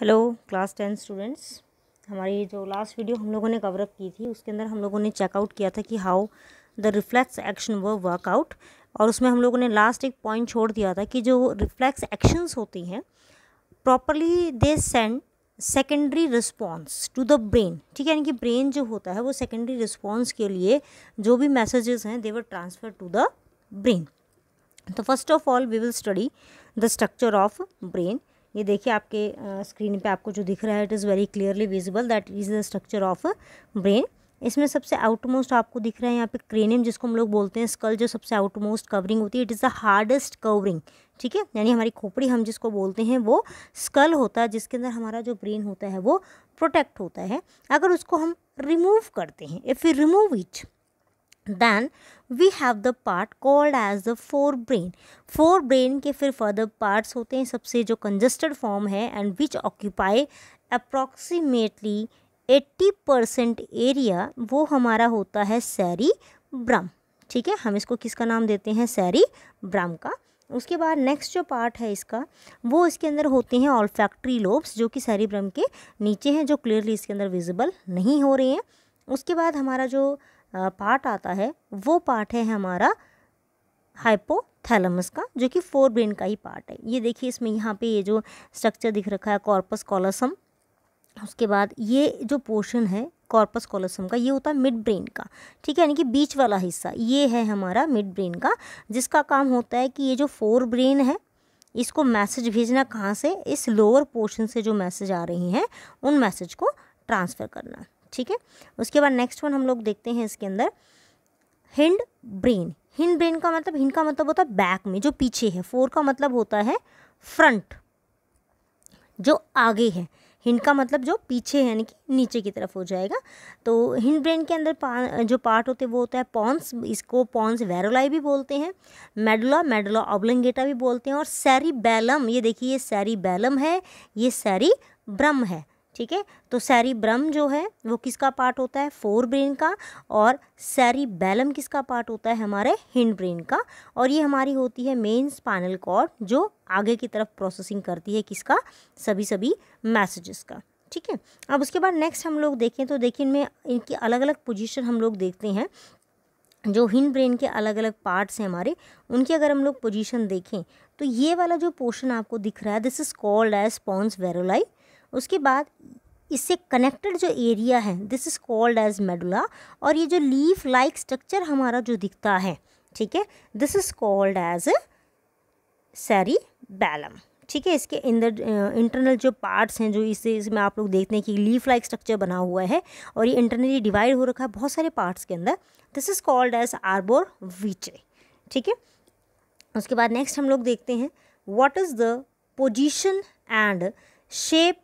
Hello class 10 students. हमारी जो last video हम लोगों ने कवरअप की थी उसके अंदर हम लोगों ने चेकआउट किया था कि हाउ द रिफ्लेक्स एक्शन व वर्कआउट, और उसमें हम लोगों ने लास्ट एक पॉइंट छोड़ दिया था कि जो रिफ्लेक्स एक्शंस होती हैं properly they send secondary response to the brain. ठीक है, यानी कि ब्रेन जो होता है वो सेकेंडरी रिस्पॉन्स के लिए जो भी मैसेजेस हैं they were transfer to the brain. तो first of all we will study the structure of brain. ये देखिए आपके स्क्रीन पे आपको जो दिख रहा है it is very clearly visible that is the structure of brain. इसमें सबसे आउटमोस्ट आपको दिख रहा है यहाँ पे क्रेनियम, जिसको हम लोग बोलते हैं स्कल, जो सबसे आउटमोस्ट कवरिंग होती है। It is the hardest covering. ठीक है, यानी हमारी खोपड़ी हम जिसको बोलते हैं वो स्कल होता है, जिसके अंदर हमारा जो ब्रेन होता है वो प्रोटेक्ट होता है। अगर उसको हम रिमूव करते हैं, if we remove it then we have the part called as the forebrain। forebrain के फिर further parts होते हैं, सबसे जो congested form है and which occupy approximately 80% area, वो हमारा होता है cerebrum। ठीक है, हम इसको किसका नाम देते हैं? cerebrum का। उसके बाद नेक्स्ट जो पार्ट है इसका वो इसके अंदर होते हैं ऑल्फैक्टरी लोब्स, जो कि सेरिब्रम के नीचे हैं, जो क्लियरली इसके अंदर विजिबल नहीं हो रहे हैं। उसके बाद हमारा जो पार्ट आता है वो पार्ट है हमारा हाइपोथैलेमस का, जो कि फोर ब्रेन का ही पार्ट है। ये देखिए इसमें यहाँ पे ये जो स्ट्रक्चर दिख रखा है कॉर्पस कॉलोसम। उसके बाद ये जो पोर्शन है कॉर्पस कॉलोसम का ये होता है मिड ब्रेन का। ठीक है, यानी कि बीच वाला हिस्सा ये है हमारा मिड ब्रेन का, जिसका काम होता है कि ये जो फोर ब्रेन है इसको मैसेज भेजना कहाँ से? इस लोअर पोर्शन से जो मैसेज आ रही हैं उन मैसेज को ट्रांसफ़र करना। ठीक है, उसके बाद नेक्स्ट वन हम लोग देखते हैं इसके अंदर हिंड ब्रेन। हिंड ब्रेन का मतलब, हिंड का मतलब होता है बैक में जो पीछे है, फोर का मतलब होता है फ्रंट जो आगे है, हिंड का मतलब जो पीछे है यानी कि नीचे की तरफ हो जाएगा। तो हिंड ब्रेन के अंदर जो पार्ट होते हैं वो होता है पॉन्स, इसको पॉन्स वेरोलाई भी बोलते हैं, मेडुला, मेडुला ऑब्लिंगेटा भी बोलते हैं, और सेरिबेलम, ये देखिए ये सेरिबेलम है, ये सेरिब्रम है। ठीक है, तो सेरिब्रम जो है वो किसका पार्ट होता है? फोर ब्रेन का, और सेरिबेलम किसका पार्ट होता है? हमारे हिंड ब्रेन का। और ये हमारी होती है मेन स्पाइनल कॉर्ड, जो आगे की तरफ प्रोसेसिंग करती है किसका? सभी मैसेजेस का। ठीक है, अब उसके बाद नेक्स्ट हम लोग देखें तो देखिए इनमें इनकी अलग अलग पोजीशन हम लोग देखते हैं। जो हिंड ब्रेन के अलग अलग पार्ट्स हैं हमारे, उनकी अगर हम लोग पोजीशन देखें तो ये वाला जो पोर्शन आपको दिख रहा है this is called as pons varolii. उसके बाद इससे कनेक्टेड जो एरिया है this is called as medulla, और ये जो लीफ लाइक स्ट्रक्चर हमारा जो दिखता है, ठीक है, this is called as cerebellum. ठीक है, इसके इंटरनल जो पार्ट्स हैं जो इसमें आप लोग देखते हैं कि लीफ लाइक स्ट्रक्चर बना हुआ है और ये इंटरनली डिवाइड हो रखा है बहुत सारे पार्ट्स के अंदर, दिस इज़ कॉल्ड एज आर्बोर वीचे। ठीक है, उसके बाद नेक्स्ट हम लोग देखते हैं what is the position and shape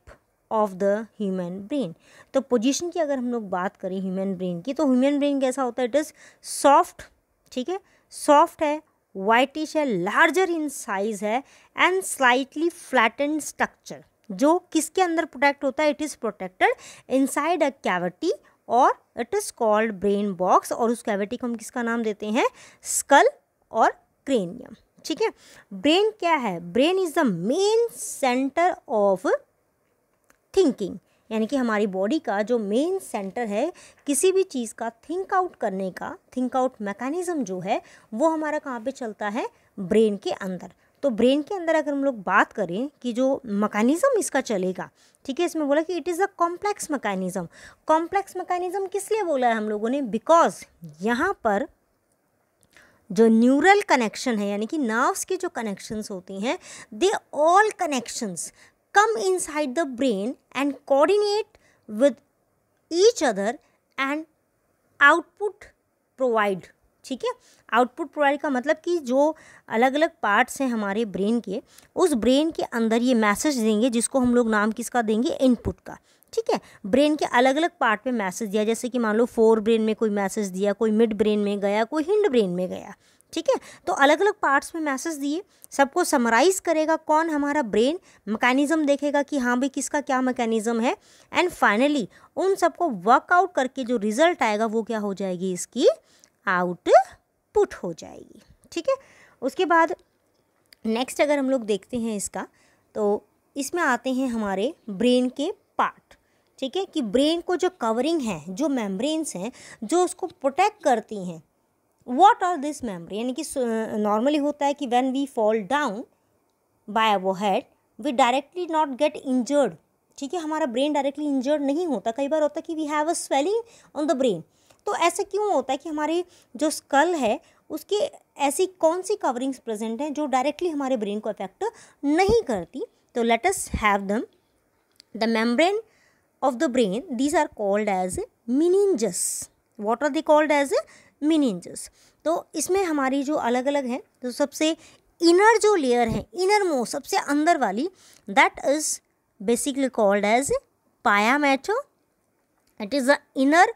of the human brain. तो पोजीशन की अगर हम लोग बात करें ह्यूमन ब्रेन की, तो ह्यूमन ब्रेन कैसा होता है? It is soft. ठीक है, सॉफ्ट है, वाइटिश है, लार्जर इन साइज है, एंड स्लाइटली फ्लैटेंड स्ट्रक्चर। जो किसके अंदर प्रोटेक्ट होता है? It is protected inside a cavity, और it is called brain box, और उस कैविटी को हम किसका नाम देते हैं? स्कल और क्रेनियम। ठीक है, ब्रेन क्या है? Brain is the main centre of thinking, यानी कि हमारी बॉडी का जो मेन सेंटर है किसी भी चीज़ का थिंक आउट करने का, थिंक आउट मैकेनिज्म जो है वो हमारा कहाँ पे चलता है? ब्रेन के अंदर। तो ब्रेन के अंदर अगर हम लोग बात करें कि जो मैकेनिज्म इसका चलेगा, ठीक है, इसमें बोला कि it is a complex mechanism. Complex mechanism किस लिए बोला है हम लोगों ने? बिकॉज यहाँ पर जो न्यूरल कनेक्शन है यानी कि नर्व्स की जो कनेक्शंस होती हैं they all connections come inside the brain and coordinate with each other and output provide। ठीक है, आउटपुट प्रोवाइड का मतलब कि जो अलग अलग पार्ट्स हैं हमारे ब्रेन के, उस ब्रेन के अंदर ये मैसेज देंगे जिसको हम लोग नाम किसका देंगे? इनपुट का। ठीक है, ब्रेन के अलग अलग पार्ट में मैसेज दिया, जैसे कि मान लो फोर ब्रेन में कोई मैसेज दिया, कोई मिड ब्रेन में गया, कोई हिंड ब्रेन में गया। ठीक है, तो अलग अलग पार्ट्स में मैसेज दिए, सबको समराइज करेगा कौन? हमारा ब्रेन। मैकेनिज्म देखेगा कि हाँ भाई किसका क्या मैकेनिज्म है, एंड फाइनली उन सबको वर्कआउट करके जो रिजल्ट आएगा वो क्या हो जाएगी? इसकी आउटपुट हो जाएगी। ठीक है, उसके बाद नेक्स्ट अगर हम लोग देखते हैं इसका, तो इसमें आते हैं हमारे ब्रेन के पार्ट, ठीक है, कि ब्रेन को जो कवरिंग है, जो मेम्ब्रेन्स हैं जो उसको प्रोटेक्ट करती हैं, व्हाट आर दिस मेम्ब्रेन, यानी कि नॉर्मली होता है कि when we fall down by our head we directly not get injured, ठीक है, हमारा ब्रेन डायरेक्टली इंजर्ड नहीं होता, कई बार होता है कि we have a swelling on the brain. तो ऐसा क्यों होता है कि हमारे जो स्कल है उसके ऐसी कौन सी कवरिंग्स प्रेजेंट हैं जो डायरेक्टली हमारे ब्रेन को अफेक्ट नहीं करती। तो let us have them the membrane of the brain, these are called as meninges। What are they called as meninges। तो इसमें हमारी जो अलग अलग हैं, तो सबसे इनर जो लेयर है, इनर मोस्ट सबसे अंदर वाली, that is basically called as pia matter. It is the inner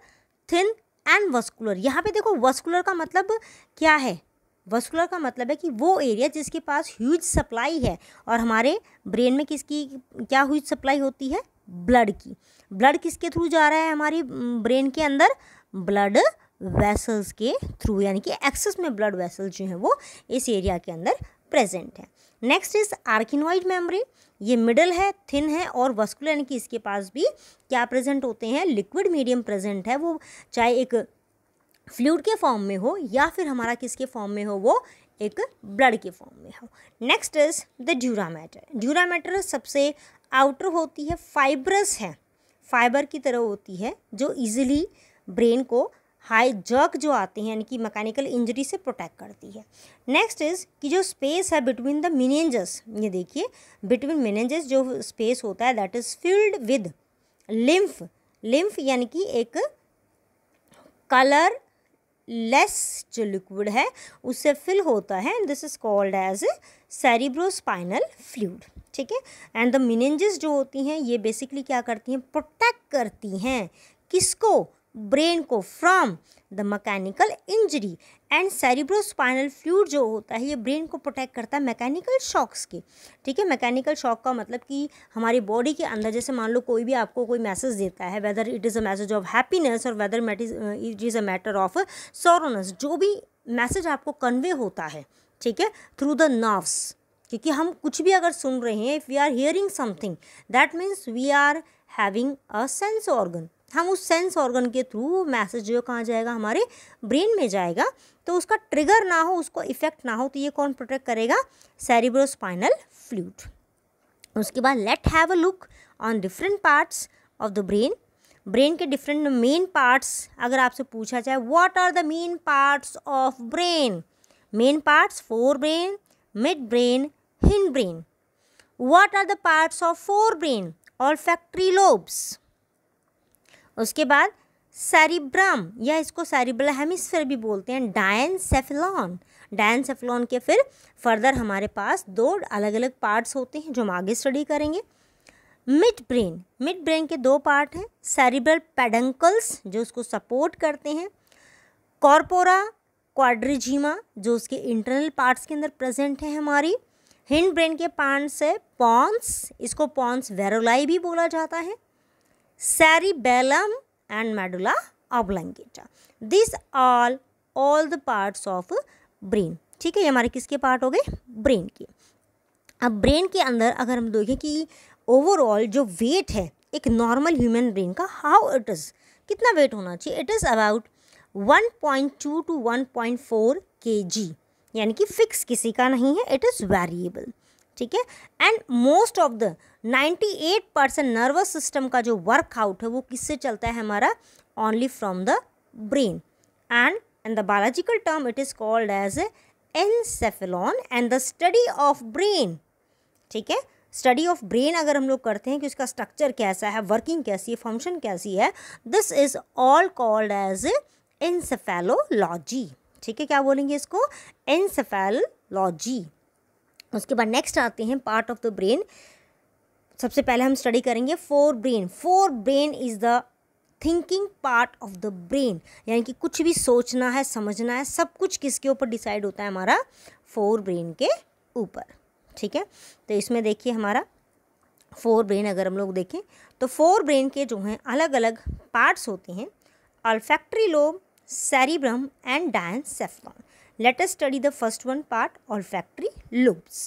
thin and vascular. यहाँ पे देखो वस्कुलर का मतलब क्या है, वस्कुलर का मतलब है कि वो एरिया जिसके पास ह्यूज सप्लाई है, और हमारे ब्रेन में किसकी क्या ह्यूज सप्लाई होती है, ब्लड की। ब्लड किसके थ्रू जा रहा है हमारी ब्रेन के अंदर, ब्लड वेसल्स के थ्रू, यानी कि एक्सेस में ब्लड वेसल्स जो हैं वो इस एरिया के अंदर प्रेजेंट है। नेक्स्ट इज आर्किनोइड मेम्ब्रेन, ये मिडल है, थिन है और वस्कुलर, यानी कि इसके पास भी क्या प्रेजेंट होते हैं, लिक्विड मीडियम प्रेजेंट है, वो चाहे एक फ्लूइड के फॉर्म में हो या फिर हमारा किसके फॉर्म में हो, वो एक ब्लड के फॉर्म में हो। Next is the dura mater. Dura mater सबसे आउटर होती है, फाइब्रस है, फाइबर की तरह होती है, जो इजीली ब्रेन को हाई जर्क जो आते हैं यानी कि मैकेनिकल इंजरी से प्रोटेक्ट करती है। नेक्स्ट इज कि जो स्पेस है बिटवीन द meninges, ये देखिए बिटवीन meninges जो स्पेस होता है that is filled with lymph. Lymph यानी कि एक कलर लेस जो लिक्विड है उससे फिल होता है, and this is called as cerebrospinal fluid, ठीक है। एंड द meninges जो होती हैं ये बेसिकली क्या करती हैं, प्रोटेक्ट करती हैं किसको, ब्रेन को, from the mechanical injury. And cerebrospinal fluid जो होता है ये ब्रेन को प्रोटेक्ट करता है मैकेनिकल शॉक्स के, ठीक है। मैकेनिकल शॉक का मतलब कि हमारी बॉडी के अंदर जैसे मान लो कोई भी आपको कोई मैसेज देता है, whether it is a message of happiness और whether it is a matter of sorrowness, जो भी मैसेज आपको कन्वे होता है, ठीक है, थ्रू द नर्व्स, क्योंकि हम कुछ भी अगर सुन रहे हैं, if we are hearing something that means we are having a sense organ, हम उस सेंस ऑर्गन के थ्रू मैसेज जो कहाँ जाएगा, हमारे ब्रेन में जाएगा, तो उसका ट्रिगर ना हो, उसको इफेक्ट ना हो, तो ये कौन प्रोटेक्ट करेगा, सेरिब्रोस्पाइनल फ्लूइड। उसके बाद let have a look on different parts of the brain. Brain के डिफरेंट मेन पार्ट्स अगर आपसे पूछा जाए, what are the main parts of brain, main parts, fore brain, mid brain, hind brain. What are the parts of fore brain, olfactory lobes. उसके बाद cerebrum, या इसको cerebral hemisphere भी बोलते हैं, डायनसेफेलॉन। डायनसेफेलॉन के फिर फर्दर हमारे पास दो अलग अलग पार्ट्स होते हैं जो हम आगे स्टडी करेंगे। मिड ब्रेन, मिड ब्रेन के दो पार्ट हैं, सेरिब्रल पेडंकल्स जो उसको सपोर्ट करते हैं, कॉर्पोरा क्वाड्रिजिमा जो उसके इंटरनल पार्ट्स के अंदर प्रेजेंट है हमारी। हिंड ब्रेन के पार्ट्स है पॉन्स, इसको पॉन्स वेरोलाई भी बोला जाता है, cerebellum and medulla oblongata, these are all the parts of brain, ठीक है। ये हमारे किसके पार्ट हो गए, ब्रेन के। अब ब्रेन के अंदर अगर हम देखें कि ओवरऑल जो वेट है एक नॉर्मल ह्यूमन ब्रेन का, हाउ इट इज़, कितना वेट होना चाहिए, it is about 1.2 to 1.4 kg, यानी कि फिक्स किसी का नहीं है, इट इज़ वेरिएबल, ठीक है। And most of the 98% nervous system का जो वर्कआउट है वो किससे चलता है हमारा, only from the brain. And the biological term it is called as encephalon and the study of brain, ठीक है। स्टडी ऑफ ब्रेन अगर हम लोग करते हैं कि उसका स्ट्रक्चर कैसा है, वर्किंग कैसी है, फंक्शन कैसी है, this is all called as encephalology, ठीक है। क्या बोलेंगे इसको, एनसेफेलोलॉजी। उसके बाद नेक्स्ट आते हैं पार्ट ऑफ द ब्रेन। सबसे पहले हम स्टडी करेंगे fore brain. Fore brain is the thinking part of the brain, यानी कि कुछ भी सोचना है, समझना है, सब कुछ किसके ऊपर डिसाइड होता है, हमारा फोर ब्रेन के ऊपर, ठीक है। तो इसमें देखिए हमारा फोर ब्रेन अगर हम लोग देखें तो फोर ब्रेन के जो हैं अलग अलग पार्ट्स होते हैं, olfactory lobe, cerebrum and diencephalon. Let us study the first one part, olfactory lobes.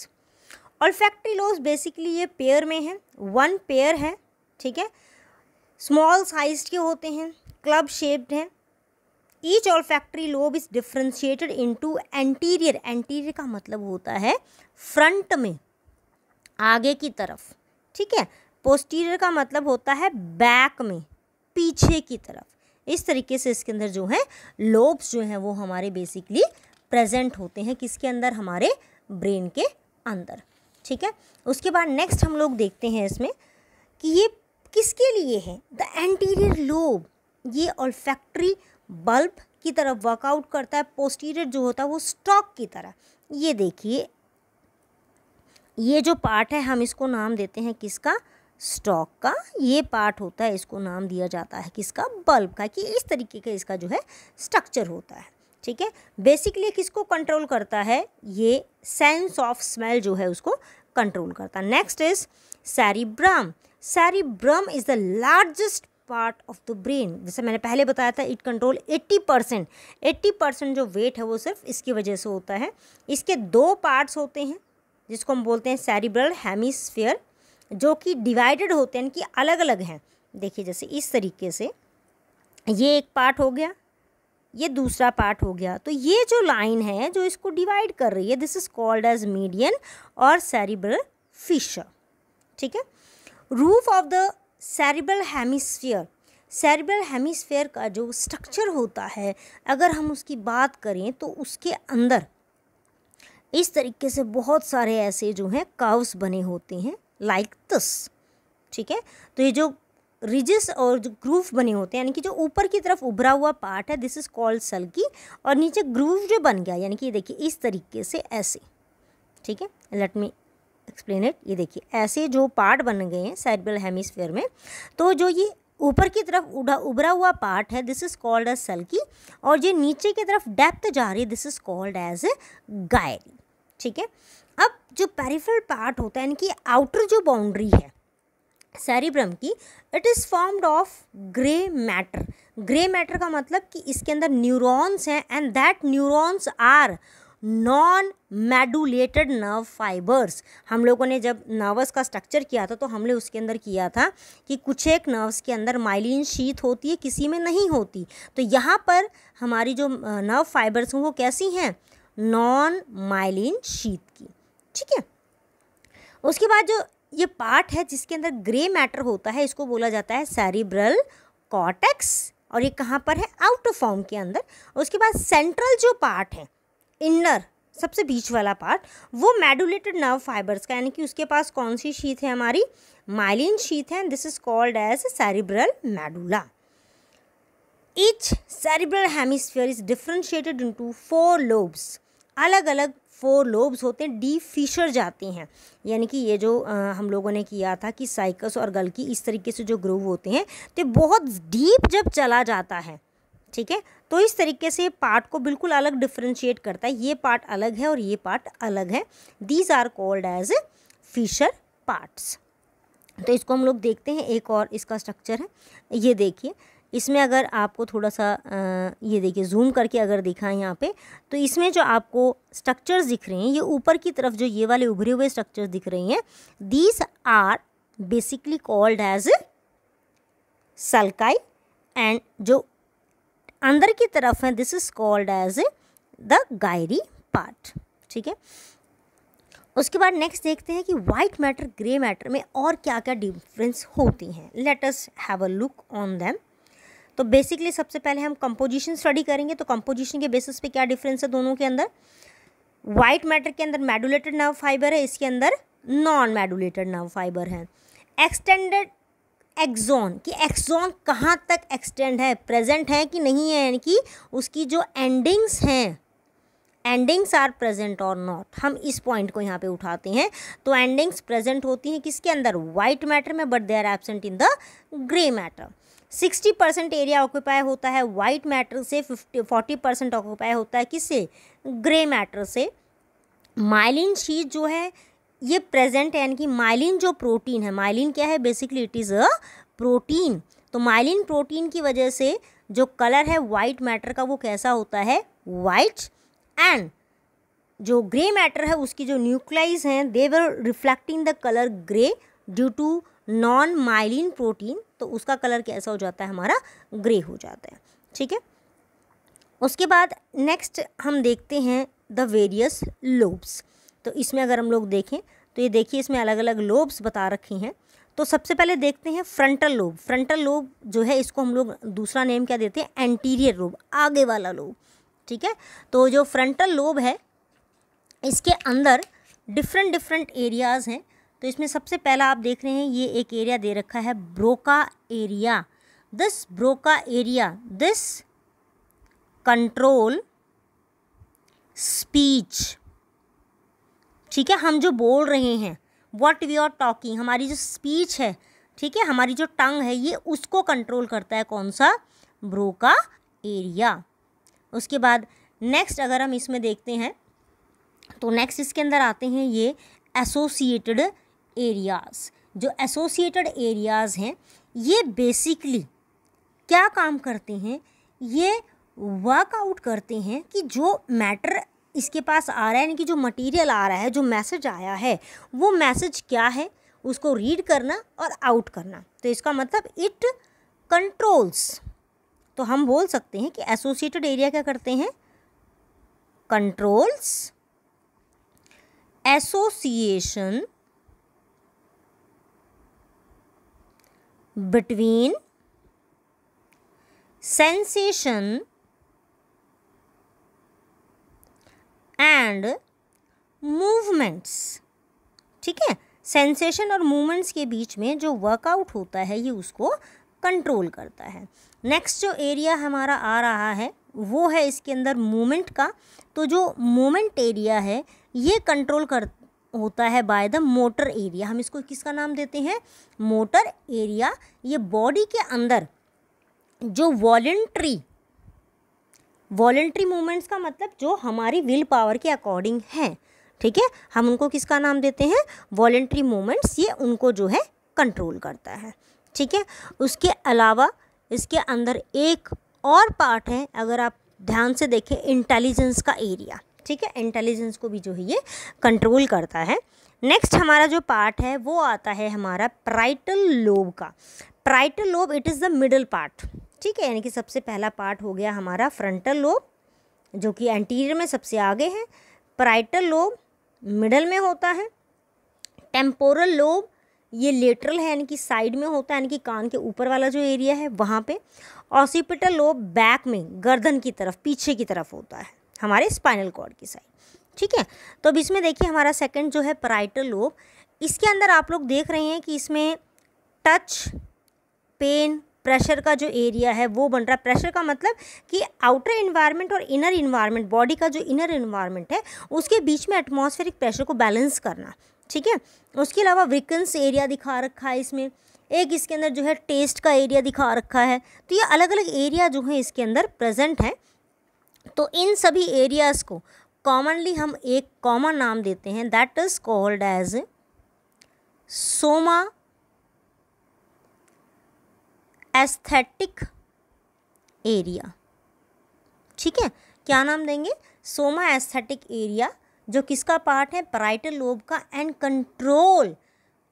Olfactory lobes basically ये पेयर में है, वन पेयर है, ठीक है, स्मॉल साइज के होते हैं, क्लब शेप्ड हैं। Each olfactory lobe is differentiated into anterior, anterior का मतलब होता है फ्रंट में, आगे की तरफ, ठीक है, पोस्टीरियर का मतलब होता है बैक में, पीछे की तरफ। इस तरीके से इसके अंदर जो है लोब्स जो हैं वो हमारे बेसिकली प्रेजेंट होते हैं, किसके अंदर, हमारे ब्रेन के अंदर, ठीक है। उसके बाद नेक्स्ट हम लोग देखते हैं इसमें कि ये किसके लिए है। द एंटीरियर लोब ये ऑल्फैक्टरी बल्ब की तरफ वर्कआउट करता है, पोस्टीरियर जो होता है वो स्टॉक की तरह। ये देखिए ये जो पार्ट है हम इसको नाम देते हैं किसका, स्टॉक का। ये पार्ट होता है इसको नाम दिया जाता है किसका, बल्ब का, कि इस तरीके का इसका जो है स्ट्रक्चर होता है, ठीक है। बेसिकली किसको कंट्रोल करता है, ये सेंस ऑफ स्मेल जो है उसको कंट्रोल करता है। Next is cerebrum. Cerebrum is the largest part of the brain. जैसे मैंने पहले बताया था इट कंट्रोल 80% जो वेट है वो सिर्फ इसकी वजह से होता है। इसके दो पार्ट्स होते हैं जिसको हम बोलते हैं सेरिब्रल हेमिस्फीयर, जो कि डिवाइडेड होते हैं, कि अलग अलग हैं। देखिए जैसे इस तरीके से ये एक पार्ट हो गया, ये दूसरा पार्ट हो गया, तो ये जो लाइन है जो इसको डिवाइड कर रही है this is called as median और सेरिब्रल फिशर, ठीक है। Roof of the cerebral hemisphere, cerebral hemisphere का जो स्ट्रक्चर होता है अगर हम उसकी बात करें तो उसके अंदर इस तरीके से बहुत सारे ऐसे जो हैं कर्व्स बने होते हैं लाइक दिस, ठीक है। तो ये जो रिजेस और जो ग्रूव बने होते हैं, यानी कि जो ऊपर की तरफ उभरा हुआ पार्ट है दिस इज कॉल्ड सल्की, और नीचे ग्रूव जो बन गया यानी कि ये देखिए इस तरीके से ऐसे, ठीक है। Let me explain it. ये देखिए ऐसे जो पार्ट बन गए हैं सेरिब्रल हेमिस्फीयर में, तो जो ये ऊपर की तरफ उभरा हुआ पार्ट है this is called as sulci, और जो नीचे की तरफ डेप्थ जा रही है this is called as gyri, ठीक है। अब जो पेरिफेरल पार्ट होता है यानी कि आउटर जो बाउंड्री है सेरिब्रम की, it is formed of grey matter. Grey matter का मतलब कि इसके अंदर न्यूरॉन्स हैं and that neurons are non medullated nerve fibres. हम लोगों ने जब नर्वस का स्ट्रक्चर किया था तो हमने उसके अंदर किया था कि कुछ एक नर्व्स के अंदर माइलिन शीथ होती है, किसी में नहीं होती। तो यहाँ पर हमारी जो नर्व फाइबर्स हैं वो कैसी हैं, नॉन माइलिन शीथ की, ठीक है। उसके बाद जो ये पार्ट है जिसके अंदर ग्रे मैटर होता है इसको बोला जाता है सेरिब्रल कॉर्टेक्स, और ये कहाँ पर है, आउटर फॉर्म के अंदर। उसके बाद सेंट्रल जो पार्ट है, इनर सबसे बीच वाला पार्ट, वो मेडुलेटेड नर्व फाइबर्स का, यानी कि उसके पास कौन सी शीथ है, हमारी माइलिन शीथ है, this is called as cerebral medulla. Each cerebral hemisphere is differentiated into 4 lobes. अलग अलग 4 लोब्स होते हैं, डी फिशर जाते हैं, यानी कि ये जो हम लोगों ने किया था कि साइकस और गल की इस तरीके से जो ग्रूव होते हैं तो बहुत डीप जब चला जाता है, ठीक है, तो इस तरीके से पार्ट को बिल्कुल अलग डिफरेंशिएट करता है। ये पार्ट अलग है और ये पार्ट अलग है, these are called as fissure parts. तो इसको हम लोग देखते हैं, एक और इसका स्ट्रक्चर है, ये देखिए इसमें अगर आपको थोड़ा सा ये देखिए जूम करके अगर दिखाएं यहाँ पे, तो इसमें जो आपको स्ट्रक्चर्स दिख रहे हैं, ये ऊपर की तरफ जो ये वाले उभरे हुए स्ट्रक्चर्स दिख रहे हैं, these are basically called as sulci, and जो अंदर की तरफ है this is called as the gyri part, ठीक है। उसके बाद नेक्स्ट देखते हैं कि वाइट मैटर ग्रे मैटर में और क्या क्या डिफरेंस होती हैं। Late us have a look on them. तो बेसिकली सबसे पहले हम कंपोजिशन स्टडी करेंगे, तो कंपोजिशन के बेसिस पे क्या डिफरेंस है दोनों के अंदर। वाइट मैटर के अंदर मेडुलेटेड नर्व फाइबर है, इसके अंदर नॉन मेडुलेटेड नर्व फाइबर है। एक्सटेंडेड एक्सॉन, कि एक्सॉन कहाँ तक एक्सटेंड है, प्रेजेंट है कि नहीं है, यानी कि उसकी जो एंडिंग्स हैं, एंडिंग्स आर प्रेजेंट और नॉट, हम इस पॉइंट को यहाँ पे उठाते हैं। तो एंडिंग्स प्रेजेंट होती हैं किसके अंदर, वाइट मैटर में, but they are absent in the grey matter. 60% area occupy होता है वाइट मैटर से, 40% ऑक्यूपाई होता है किससे, ग्रे मैटर से। माइलिन शीथ जो है ये प्रेजेंट है, यानी कि माइलिन जो प्रोटीन है, माइलिन क्या है, basically it is a protein. तो माइलिन प्रोटीन की वजह से जो कलर है वाइट मैटर का वो कैसा होता है, वाइट, एंड जो ग्रे मैटर है उसकी जो न्यूक्लियस हैं they were reflecting the colour grey due to non myelin protein, तो उसका कलर कैसा हो जाता है, हमारा ग्रे हो जाता है। ठीक है, उसके बाद नेक्स्ट हम देखते हैं द वेरियस लोब्स। तो इसमें अगर हम लोग देखें तो ये देखिए इसमें अलग अलग लोब्स बता रखी हैं। तो सबसे पहले देखते हैं फ्रंटल लोब। फ्रंटल लोब जो है इसको हम लोग दूसरा नेम क्या देते हैं, एंटीरियर लोब, आगे वाला लोब। ठीक है, तो जो फ्रंटल लोब है इसके अंदर डिफरेंट एरियाज़ हैं। तो इसमें सबसे पहला आप देख रहे हैं ये एक एरिया दे रखा है Broca area. This Broca area this control speech. ठीक है, हम जो बोल रहे हैं व्हाट वी आर टॉकिंग, हमारी जो स्पीच है, ठीक है, हमारी जो टंग है ये उसको कंट्रोल करता है कौन सा, ब्रोका एरिया। उसके बाद नेक्स्ट अगर हम इसमें देखते हैं तो नेक्स्ट इसके अंदर आते हैं ये एसोसिएटेड एरियाज़। जो एसोसिएटेड एरियाज़ हैं ये बेसिकली क्या काम करते हैं, ये वर्कआउट करते हैं कि जो मैटर इसके पास आ रहा है, यानी कि जो मटेरियल आ रहा है, जो मैसेज आया है वो मैसेज क्या है उसको रीड करना और आउट करना। तो इसका मतलब इट कंट्रोल्स। तो हम बोल सकते हैं कि एसोसिएटेड एरिया क्या करते हैं, controls association between sensation and movements. ठीक है, सेंसेशन और मूवमेंट्स के बीच में जो वर्कआउट होता है ये उसको कंट्रोल करता है। नेक्स्ट जो एरिया हमारा आ रहा है वो है इसके अंदर मूवमेंट का। तो जो मूवमेंट एरिया है ये कंट्रोल कर होता है बाय द मोटर एरिया। हम इसको किसका नाम देते हैं, मोटर एरिया। ये बॉडी के अंदर जो वॉलेंट्री मूवमेंट्स का मतलब जो हमारी विल पावर के अकॉर्डिंग है, ठीक है, हम उनको किसका नाम देते हैं, वॉलेंट्री मूवमेंट्स। ये उनको जो है कंट्रोल करता है। ठीक है, उसके अलावा इसके अंदर एक और पार्ट है, अगर आप ध्यान से देखें, इंटेलिजेंस का एरिया। ठीक है, इंटेलिजेंस को भी जो है ये कंट्रोल करता है। नेक्स्ट हमारा जो पार्ट है वो आता है हमारा पैराइटल लोब का। Parietal lobe it is the middle part. ठीक है, यानी कि सबसे पहला पार्ट हो गया हमारा फ्रंटल लोब जो कि एंटीरियर में सबसे आगे है। पैराइटल लोब मिडल में होता है। टेम्पोरल लोब ये लेटरल है, यानी कि साइड में होता है, यानी कि कान के ऊपर वाला जो एरिया है वहाँ पे। ऑसिपिटल लोब बैक में, गर्दन की तरफ, पीछे की तरफ होता है, हमारे स्पाइनल कॉर्ड की साइड। ठीक है, तो अब इसमें देखिए हमारा सेकंड जो है पैराइटल लोब, इसके अंदर आप लोग देख रहे हैं कि इसमें टच, पेन, प्रेशर का जो एरिया है वो बन रहा है। प्रेशर का मतलब कि आउटर इन्वायरमेंट और इनर इन्वायरमेंट, बॉडी का जो इनर इन्वायरमेंट है उसके बीच में एटमॉस्फेरिक प्रेशर को बैलेंस करना। ठीक है, उसके अलावा विकन्स एरिया दिखा रखा है इसमें। एक इसके अंदर जो है टेस्ट का एरिया दिखा रखा है। तो ये अलग अलग एरिया जो है इसके अंदर प्रेजेंट है। तो इन सभी एरियाज़ को कॉमनली हम एक कॉमन नाम देते हैं, that is called as somaesthetic area. ठीक है, क्या नाम देंगे, सोमा एस्थेटिक एरिया, जो किसका पार्ट है, पैराइटल लोब का, and control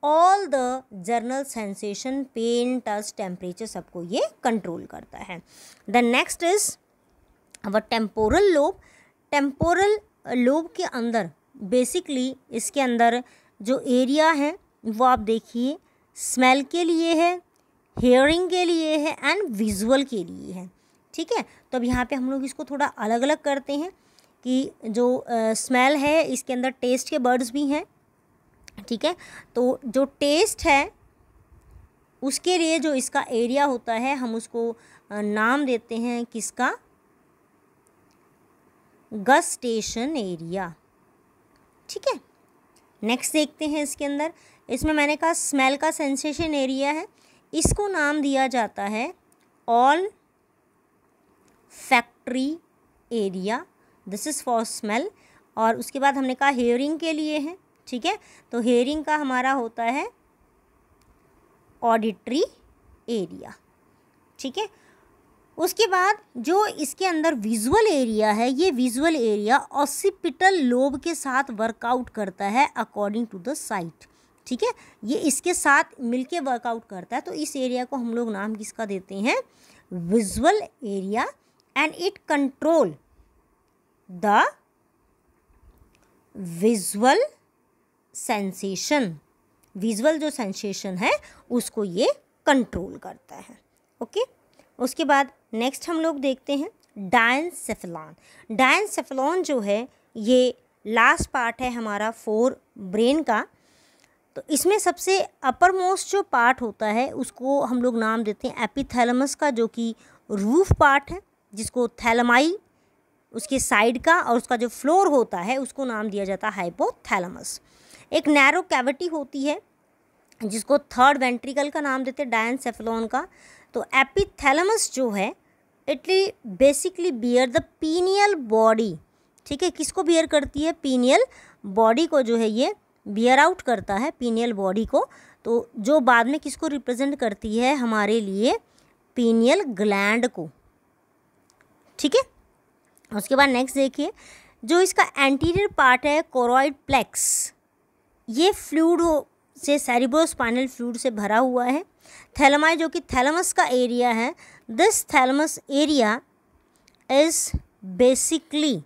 all the general sensation, pain, touch, temperature, सबको ये कंट्रोल करता है। द नेक्स्ट इज अब टेम्पोरल लोब। टेम्पोरल लोब के अंदर बेसिकली इसके अंदर जो एरिया है वो आप देखिए स्मेल के लिए है, हेयरिंग के लिए है एंड विजुअल के लिए है। ठीक है, तो अब यहाँ पे हम लोग इसको थोड़ा अलग अलग करते हैं कि जो स्मेल है इसके अंदर टेस्ट के बर्ड्स भी हैं। ठीक है, तो जो टेस्ट है उसके लिए जो इसका एरिया होता है हम उसको नाम देते हैं किसका, गस्टेशन एरिया। ठीक है, नेक्स्ट देखते हैं इसके अंदर, इसमें मैंने कहा स्मेल का सेंसेशन एरिया है, इसको नाम दिया जाता है all factory area, this is for smell. और उसके बाद हमने कहा हेयरिंग के लिए है। ठीक है, तो हेयरिंग का हमारा होता है ऑडिटरी एरिया। ठीक है, उसके बाद जो इसके अंदर विजुअल एरिया है, ये विजुअल एरिया ऑसिपिटल लोब के साथ वर्कआउट करता है अकॉर्डिंग टू द साइट। ठीक है, ये इसके साथ मिलके वर्कआउट करता है, तो इस एरिया को हम लोग नाम किसका देते हैं, visual area, and it control the visual sensation. Visual जो सेंसेशन है उसको ये कंट्रोल करता है। ओके, उसके बाद नेक्स्ट हम लोग देखते हैं डायनसेफेलॉन। डायनसेफेलॉन जो है ये लास्ट पार्ट है हमारा फोर ब्रेन का। तो इसमें सबसे अपर मोस्ट जो पार्ट होता है उसको हम लोग नाम देते हैं एपिथैलेमस का, जो कि रूफ पार्ट है, जिसको थैलेमाई उसके साइड का, और उसका जो फ्लोर होता है उसको नाम दिया जाता है हाइपोथैलेमस। एक नैरो कैविटी होती है जिसको थर्ड वेंट्रिकल का नाम देते हैं डायनसेफेलॉन का। तो एपिथैलेमस जो है it basically bear the pineal body. ठीक है, किसको बियर करती है, पीनियल बॉडी को जो है ये बियर आउट करता है, पीनियल बॉडी को। तो जो बाद में किसको रिप्रेजेंट करती है हमारे लिए, पीनियल ग्लैंड को। ठीक है, उसके बाद नेक्स्ट देखिए, जो इसका एंटीरियर पार्ट है कोरॉइड प्लेक्स, ये फ्लूइड से सेरिब्रोस्पाइनल फ्लूइड से भरा हुआ है। थैलेमाई जो कि थैलेमस का एरिया है, this thalamus area is basically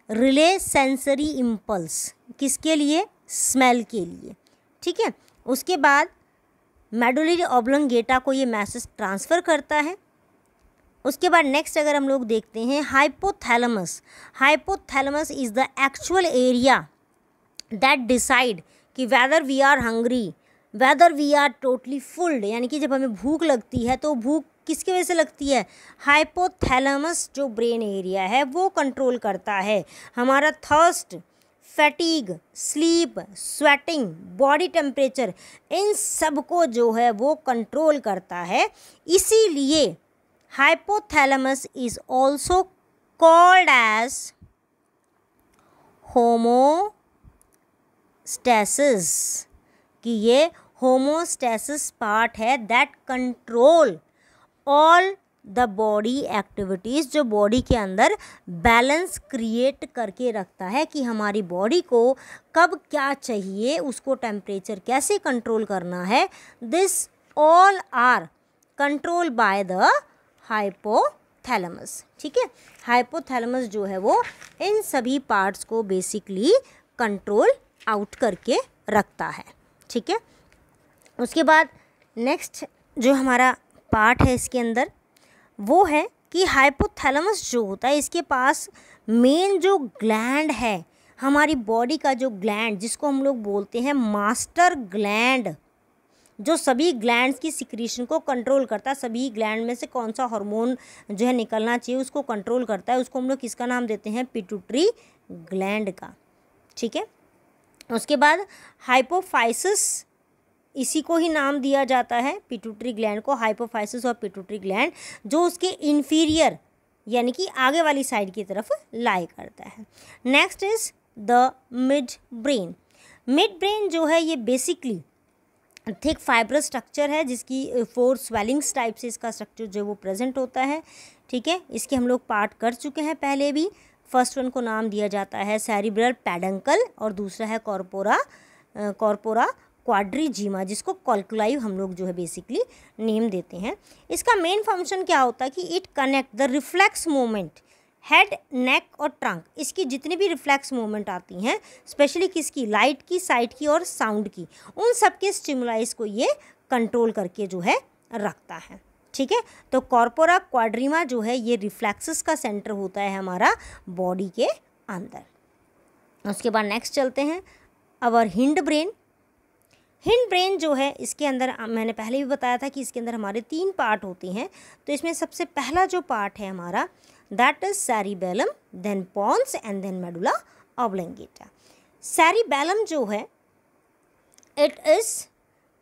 relay sensory impulse, किसके लिए, स्मेल के लिए। ठीक है, उसके बाद मेडुलरी ऑब्लोंगेटा को ये मैसेज ट्रांसफ़र करता है। उसके बाद नेक्स्ट अगर हम लोग देखते हैं hypothalamus. Hypothalamus is the actual area that decide कि whether we are hungry, whether we are totally fulled, यानी कि जब हमें भूख लगती है तो भूख किसकी वजह से लगती है, हाइपोथैलेमस जो ब्रेन एरिया है वो कंट्रोल करता है। हमारा thirst, fatigue, sleep, sweating, body temperature, इन सब को जो है वो कंट्रोल करता है। इसीलिए hypothalamus is also called as homeostasis, कि ये होमोस्टैसिस पार्ट है that control all the body activities, जो बॉडी के अंदर बैलेंस क्रिएट करके रखता है कि हमारी बॉडी को कब क्या चाहिए, उसको टेम्परेचर कैसे कंट्रोल करना है। This all are control by the hypothalamus. ठीक है, हाइपोथैलेमस जो है वो इन सभी पार्ट्स को बेसिकली कंट्रोल आउट करके रखता है। ठीक है, उसके बाद नेक्स्ट जो हमारा पार्ट है इसके अंदर वो है कि हाइपोथैलेमस जो होता है इसके पास मेन जो ग्लैंड है, हमारी बॉडी का जो ग्लैंड जिसको हम लोग बोलते हैं मास्टर ग्लैंड, जो सभी ग्लैंड्स की सिक्रीशन को कंट्रोल करता है, सभी ग्लैंड में से कौन सा हार्मोन जो है निकलना चाहिए उसको कंट्रोल करता है, उसको हम लोग किसका नाम देते हैं, पिट्यूटरी ग्लैंड का। ठीक है, उसके बाद हाइपोफाइसिस, इसी को ही नाम दिया जाता है पिट्यूटरी ग्लैंड को, हाइपोफाइसिस और पिट्यूटरी ग्लैंड, जो उसके इन्फीरियर यानी कि आगे वाली साइड की तरफ लाई करता है। Next is the mid brain. Mid brain जो है ये बेसिकली थिक फाइब्रस स्ट्रक्चर है, जिसकी 4 स्वेलिंग्स टाइप से इसका स्ट्रक्चर जो वो प्रेजेंट होता है। ठीक है, इसके हम लोग पार्ट कर चुके हैं पहले भी। फर्स्ट वन को नाम दिया जाता है सेरिब्रल पेडंकल और दूसरा है कॉर्पोरा क्वाड्रिजीमा, जिसको कॉल्कुलाई हम लोग जो है बेसिकली नेम देते हैं। इसका मेन फंक्शन क्या होता है कि it connect the reflex movement head, neck और ट्रंक, इसकी जितनी भी रिफ्लेक्स मूवमेंट आती हैं, स्पेशली किसकी, लाइट की, साइट की और साउंड की, उन सब के स्टिमुलाइज को ये कंट्रोल करके जो है रखता है। ठीक है, तो कॉर्पोरा क्वाड्रीमा जो है ये रिफ्लेक्सेस का सेंटर होता है हमारा बॉडी के अंदर। उसके बाद नेक्स्ट चलते हैं अवर हिंड ब्रेन। हिंड ब्रेन जो है इसके अंदर मैंने पहले भी बताया था कि इसके अंदर हमारे 3 पार्ट होते हैं। तो इसमें सबसे पहला जो पार्ट है हमारा that is cerebellum, then pons and then medulla oblongata. Cerebellum जो है it is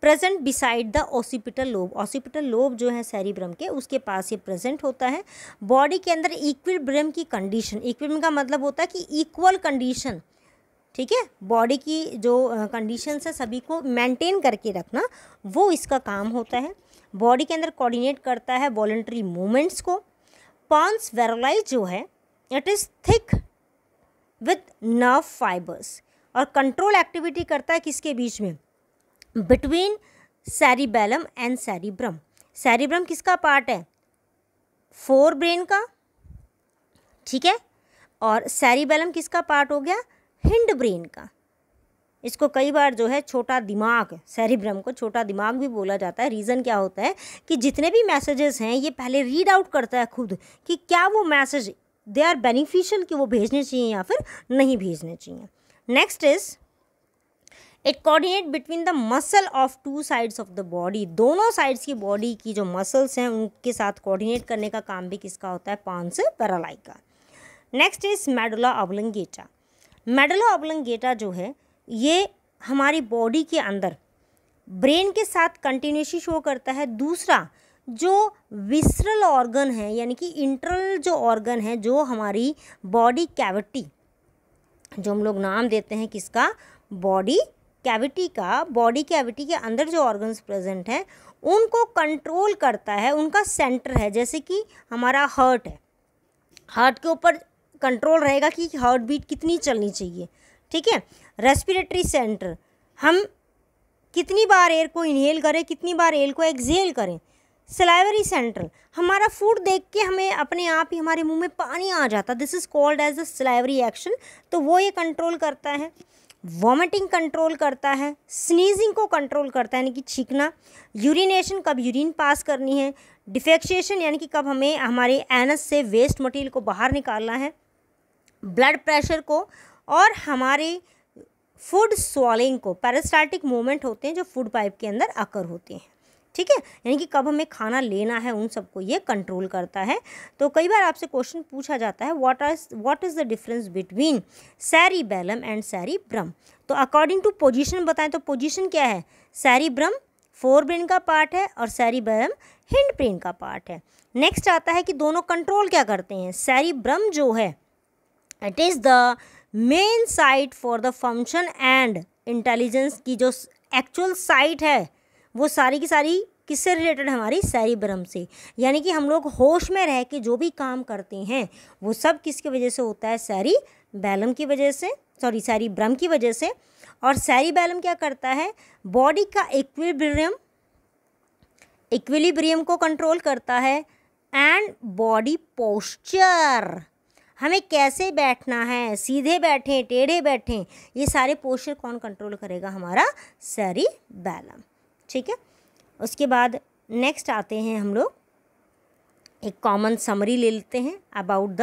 present beside the occipital lobe. Occipital lobe जो है सेरिब्रम के उसके पास ये प्रेजेंट होता है। बॉडी के अंदर इक्विलिब्रियम की कंडीशन, इक्विलिब्रियम का मतलब होता है कि इक्वल कंडीशन, ठीक है, बॉडी की जो कंडीशंस है सभी को मेंटेन करके रखना, वो इसका काम होता है। बॉडी के अंदर कोऑर्डिनेट करता है वॉलंटरी मूवमेंट्स को। पॉन्स वेरोलाई जो है it is thick with nerve fibres और कंट्रोल एक्टिविटी करता है किसके बीच में, between cerebellum and cerebrum. Cerebrum किसका पार्ट है, फोर ब्रेन का, ठीक है, और सेरिबेलम किसका पार्ट हो गया, हिंड ब्रेन का। इसको कई बार जो है छोटा दिमाग, सेरिब्रम को छोटा दिमाग भी बोला जाता है। रीज़न क्या होता है कि जितने भी मैसेजेस हैं ये पहले रीड आउट करता है खुद कि क्या वो मैसेज दे आर बेनिफिशियल, कि वो भेजने चाहिए या फिर नहीं भेजने चाहिए। Next is it coordinate between the muscle of two sides of the body. दोनों साइड्स की बॉडी की जो मसल्स हैं उनके साथ कोऑर्डिनेट करने का काम भी किसका होता है, पॉन्स वेरोलाई का। Next is medulla oblongata. Medulla oblongata जो है ये हमारी बॉडी के अंदर ब्रेन के साथ कंटिन्यूसली शो करता है। दूसरा जो विसरल ऑर्गन है यानी कि इंटरनल जो ऑर्गन है, जो हमारी बॉडी कैविटी, जो हम लोग नाम देते हैं किसका, बॉडी कैविटी का, बॉडी कैविटी के अंदर जो ऑर्गन्स प्रेजेंट हैं उनको कंट्रोल करता है, उनका सेंटर है। जैसे कि हमारा हार्ट है, हार्ट के ऊपर कंट्रोल रहेगा कि हार्ट बीट कितनी चलनी चाहिए, ठीक है। रेस्पिरेटरी सेंटर, हम कितनी बार एयर को इनहेल करें, कितनी बार एयर को एक्सहेल करें। सलाइवरी सेंटर, हमारा फूड देख के हमें अपने आप ही हमारे मुंह में पानी आ जाता, this is called as the salivary action, तो वो ये कंट्रोल करता है। वॉमिटिंग कंट्रोल करता है, स्नीजिंग को कंट्रोल करता है यानी कि छींकना, यूरिनेशन कब यूरिन पास करनी है, डिफेक्शिएशन यानी कि कब हमें हमारे एनस से वेस्ट मटेरियल को बाहर निकालना है, ब्लड प्रेशर को, और हमारे फूड स्वॉलिंग को। पेरिस्टाल्टिक मूवमेंट होते हैं जो फूड पाइप के अंदर अकर होते हैं, ठीक है, यानी कि कब हमें खाना लेना है उन सबको ये कंट्रोल करता है। तो कई बार आपसे क्वेश्चन पूछा जाता है what is the difference between cerebellum and cerebrum. तो अकॉर्डिंग टू पोजीशन बताएं तो पोजीशन क्या है, सेरिब्रम फोर ब्रेन का पार्ट है और सेरिबेलम हिंड ब्रेन का पार्ट है। नेक्स्ट आता है कि दोनों कंट्रोल क्या करते हैं। सेरिब्रम जो है it is the main site for the function and intelligence की जो एक्चुअल साइट है वो सारी की सारी किससे रिलेटेड है, हमारी सेरिब्रम से। यानी कि हम लोग होश में रह के जो भी काम करते हैं वो सब किसकी वजह से होता है, सेरिबेलम की वजह से, सॉरी सेरिब्रम की वजह से। और सेरिबेलम क्या करता है, बॉडी का इक्विलिब्रियम को कंट्रोल करता है एंड बॉडी पोस्चर, हमें कैसे बैठना है, सीधे बैठें टेढ़े बैठें, ये सारे पोस्चर कौन कंट्रोल करेगा, हमारा सेरिबेलम, ठीक है। उसके बाद नेक्स्ट आते हैं हम लोग एक कॉमन समरी ले लेते हैं अबाउट द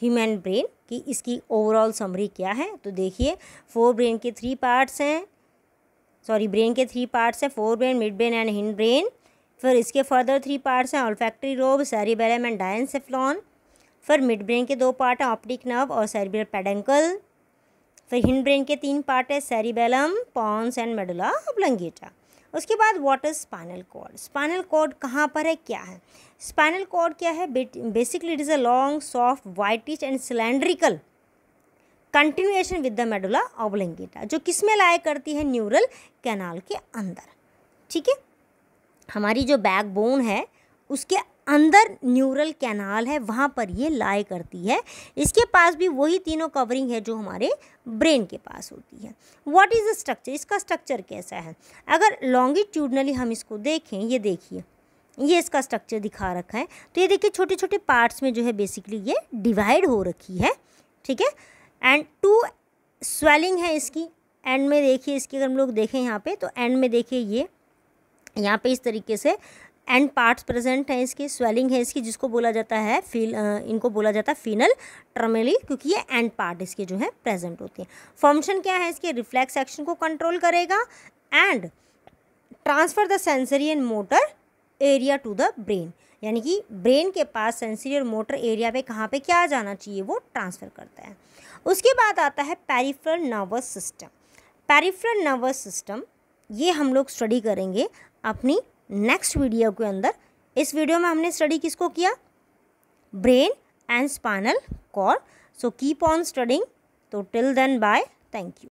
ह्यूमन ब्रेन कि इसकी ओवरऑल समरी क्या है। तो देखिए फोर ब्रेन के थ्री पार्ट्स हैं, सॉरी ब्रेन के थ्री पार्ट्स हैं, fore brain, mid brain and hind brain. फिर इसके फर्दर थ्री पार्ट्स हैं, olfactory lobe, cerebellum and diencephalon. फिर मिड ब्रेन के दो पार्ट हैं, ऑप्टिक नर्व और सेरिब्रल पेडंकल। फिर हिंड ब्रेन के तीन पार्ट है, cerebellum, pons and medulla oblongata. उसके बाद what is spinal cord. Spinal cord कहाँ पर है, क्या है स्पाइनल कॉर्ड, क्या है, basically it is a long soft whitish and cylindrical continuation with the medulla oblongata, जो किस में लाया करती है, न्यूरल कैनाल के अंदर, ठीक है। हमारी जो बैकबोन है उसके अंदर न्यूरल कैनाल है, वहाँ पर ये लाई करती है। इसके पास भी वही तीनों कवरिंग है जो हमारे ब्रेन के पास होती है। व्हाट इज़ द स्ट्रक्चर, इसका स्ट्रक्चर कैसा है। अगर लॉन्गिट्यूडनली हम इसको देखें, ये देखिए ये इसका स्ट्रक्चर दिखा रखा है, तो ये देखिए छोटे छोटे पार्ट्स में जो है बेसिकली ये डिवाइड हो रखी है, ठीक है। एंड टू स्वेलिंग है इसकी, एंड में देखिए इसकी अगर हम लोग देखें यहाँ पे, तो एंड में देखिए ये यहाँ पे इस तरीके से एंड पार्ट्स प्रेजेंट हैं, इसकी स्वेलिंग है इसकी, जिसको बोला जाता है इनको बोला जाता है फीनल ट्रमेली, क्योंकि ये एंड पार्ट इसके जो है प्रेजेंट होते हैं। फंक्शन क्या है इसके, रिफ्लेक्स एक्शन को कंट्रोल करेगा and transfer the sensory and motor area to the brain, यानी कि ब्रेन के पास सेंसरी और मोटर एरिया पे कहाँ पे क्या जाना चाहिए वो ट्रांसफ़र करता है। उसके बाद आता है peripheral nervous system. Peripheral nervous system ये हम लोग स्टडी करेंगे अपनी नेक्स्ट वीडियो के अंदर। इस वीडियो में हमने स्टडी किसको किया, brain and spinal cord. So keep on studying. तो till then bye, thank you.